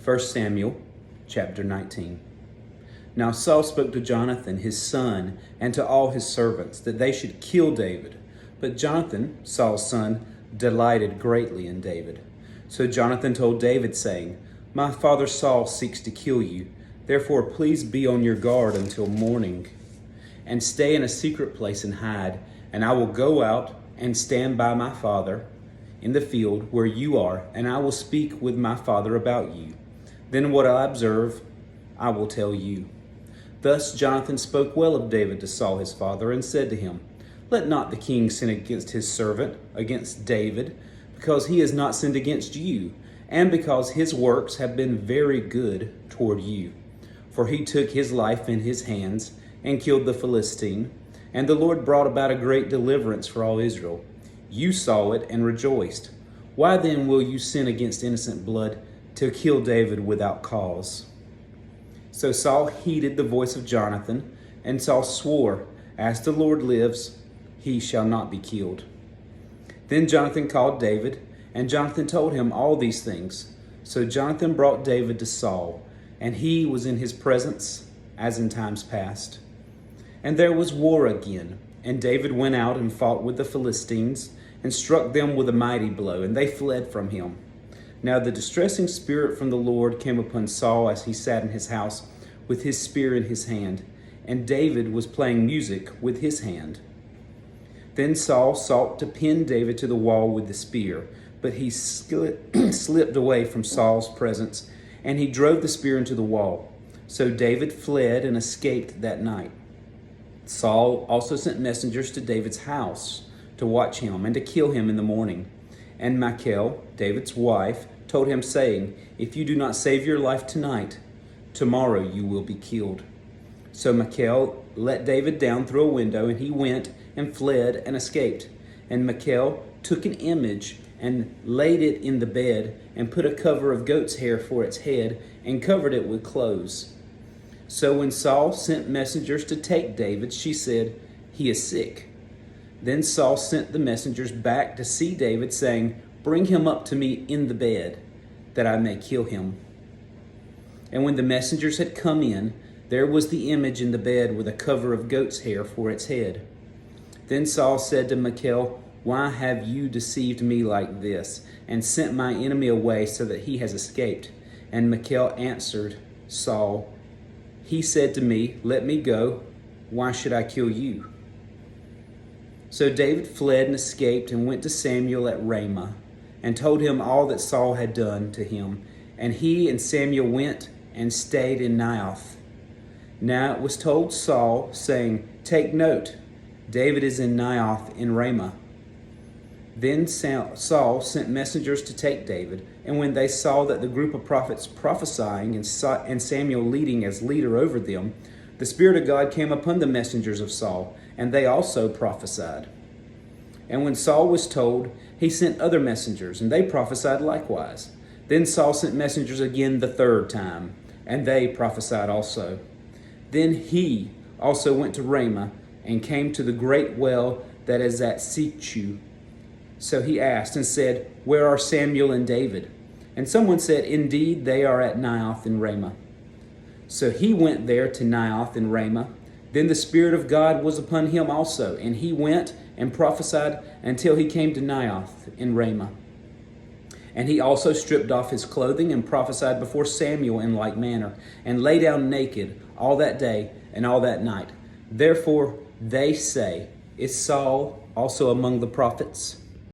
1 Samuel chapter 19. Now Saul spoke to Jonathan, his son, and to all his servants, that they should kill David. But Jonathan, Saul's son, delighted greatly in David. So Jonathan told David, saying, My father Saul seeks to kill you. Therefore please be on your guard until morning, and stay in a secret place and hide. And I will go out and stand by my father in the field where you are, and I will speak with my father about you. Then what I observe, I will tell you. Thus Jonathan spoke well of David to Saul his father, and said to him, Let not the king sin against his servant, against David, because he has not sinned against you, and because his works have been very good toward you. For he took his life in his hands, and killed the Philistine, and the Lord brought about a great deliverance for all Israel. You saw it and rejoiced. Why then will you sin against innocent blood to kill David without cause? So Saul heeded the voice of Jonathan, and Saul swore, As the Lord lives, he shall not be killed. Then Jonathan called David, and Jonathan told him all these things. So Jonathan brought David to Saul, and he was in his presence as in times past. And there was war again, and David went out and fought with the Philistines, and struck them with a mighty blow, and they fled from him. Now the distressing spirit from the Lord came upon Saul as he sat in his house with his spear in his hand, and David was playing music with his hand. Then Saul sought to pin David to the wall with the spear, but he slipped away from Saul's presence, and he drove the spear into the wall. So David fled and escaped that night. Saul also sent messengers to David's house to watch him and to kill him in the morning. And Michal, David's wife, told him, saying, If you do not save your life tonight, tomorrow you will be killed. So Michal let David down through a window, and he went and fled and escaped. And Michal took an image and laid it in the bed, and put a cover of goat's hair for its head, and covered it with clothes. So when Saul sent messengers to take David, she said, He is sick. Then Saul sent the messengers back to see David, saying, Bring him up to me in the bed, that I may kill him. And when the messengers had come in, there was the image in the bed with a cover of goat's hair for its head. Then Saul said to Michal, Why have you deceived me like this, and sent my enemy away so that he has escaped? And Michal answered Saul, He said to me, Let me go. Why should I kill you? So David fled and escaped, and went to Samuel at Ramah, and told him all that Saul had done to him. And he and Samuel went and stayed in Naioth. Now it was told Saul, saying, Take note, David is in Naioth in Ramah. Then Saul sent messengers to take David, and when they saw that the group of prophets prophesying and Samuel leading as leader over them, the Spirit of God came upon the messengers of Saul, and they also prophesied. And when Saul was told, he sent other messengers, and they prophesied likewise. Then Saul sent messengers again the third time, and they prophesied also. Then he also went to Ramah, and came to the great well that is at Sechu. So he asked and said, Where are Samuel and David? And someone said, Indeed, they are at Naioth in Ramah. So he went there to Naioth in Ramah. Then the Spirit of God was upon him also, and he went and prophesied until he came to Naioth in Ramah. And he also stripped off his clothing and prophesied before Samuel in like manner, and lay down naked all that day and all that night. Therefore they say, Is Saul also among the prophets?